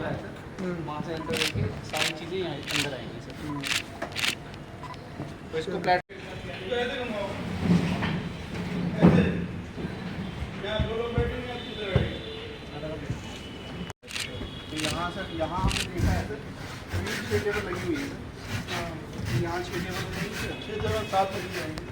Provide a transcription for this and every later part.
खुला है सर, वहाँ से एंटर करके सारी चीज़ें यहाँ अंदर आएंगी सर। तो इसको प्लेट यहाँ सर, यहाँ हमने देखा है सर 6 टेबल लगी हुई है सर। यहाँ 6 टेबल लगेंगी सर, 6 टेबल 7 लगी जाएंगी।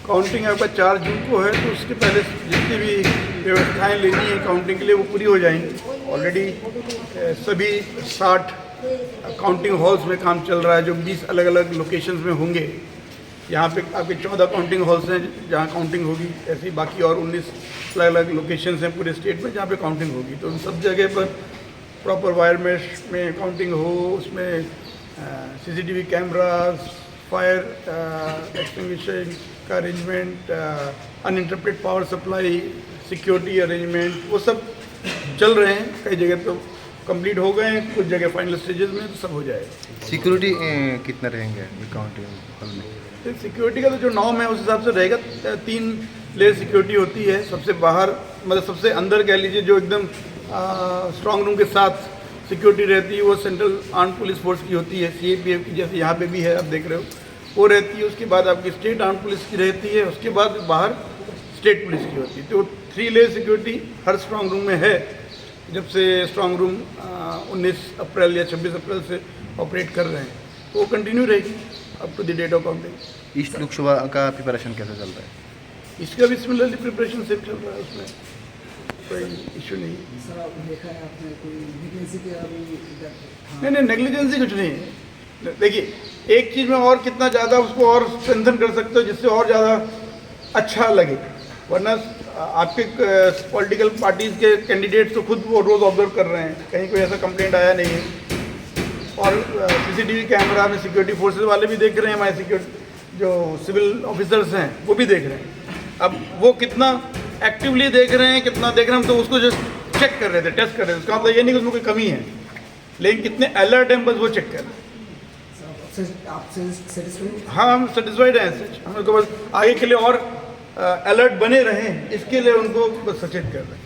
काउंटिंग आपका 4 जून को है, तो उसके पहले जितनी भी व्यवस्थाएं लेनी है काउंटिंग के लिए वो पूरी हो जाएंगी। ऑलरेडी सभी 60 काउंटिंग हॉल्स में काम चल रहा है, जो 20 अलग अलग लोकेशंस में होंगे। यहाँ पे आपके 14 काउंटिंग हॉल्स हैं जहाँ काउंटिंग होगी, ऐसे ही बाकी और 19 अलग अलग लोकेशंस हैं पूरे स्टेट में जहाँ पे काउंटिंग होगी। तो उन सब जगह पर प्रॉपर वायर मेश में काउंटिंग हो, उसमें सीसीटीवी कैमरास, फायर एक्सटिंग्विशर का arrangement, uninterrupted power supply, security arrangement, वो सब चल रहे हैं। कई जगह तो कंप्लीट हो गए हैं, कुछ जगह फाइनल स्टेजेस में, तो सब हो जाएगा। सिक्योरिटी कितना रहेंगे काउंटिंग हॉल में? सिक्योरिटी का तो जो नॉर्म है उस हिसाब से रहेगा। 3 लेयर सिक्योरिटी होती है। सबसे बाहर मतलब सबसे अंदर कह लीजिए जो एकदम स्ट्रांग रूम के साथ सिक्योरिटी रहती है वो सेंट्रल आर्म पुलिस फोर्स की होती है, CAPF की, जैसे यहाँ पे भी है आप देख रहे हो, वो रहती है। उसके बाद आपकी स्टेट आर्म पुलिस की रहती है, उसके बाद बाहर स्टेट पुलिस की होती है। तो 3 लेयर सिक्योरिटी हर स्ट्रांग रूम में है। जब से स्ट्रांग रूम 19 अप्रैल या 26 अप्रैल से ऑपरेट कर रहे हैं, तो वो कंटिन्यू रहेगी up to the date of counting. East Lok Sabha का प्रिपरेशन कैसे चल रहा है? इसका भी सिमिलरली प्रिपरेशन सेम चल रहा है, उसमें कोई इशू नहीं है। सर आप देखा है आपने कोई वैकेंसी के अभी नहीं, नेग्लिजेंसी कुछ नहीं है। देखिए, एक चीज़ में और कितना ज़्यादा उसको और स्ट्रेंथन कर सकते हो जिससे और ज़्यादा अच्छा लगे, वरना आपके पॉलिटिकल पार्टीज़ के कैंडिडेट्स तो खुद वो रोज़ ऑब्जर्व कर रहे हैं, कहीं कोई ऐसा कंप्लेंट आया नहीं है। और CCTV कैमरा में सिक्योरिटी फोर्सेज वाले भी देख रहे हैं, हमारे सिक्योरिटी जो सिविल ऑफिसर्स हैं वो भी देख रहे हैं। अब वो कितना एक्टिवली देख रहे हैं, कितना देख रहे हैं, हम तो उसको जस्ट चेक कर रहे थे, टेस्ट कर रहे थे। उसका मतलब ये नहीं कि उसमें कोई कमी है, लेकिन कितने अलर्ट हैं बस वो चेक कर रहे हैं। आप सेटिस्फाइड? हाँ, हम सेटिस्फाइड हैं। हम उनको बस आगे के लिए और अलर्ट बने रहें, इसके लिए उनको बस सचेत कर रहे हैं।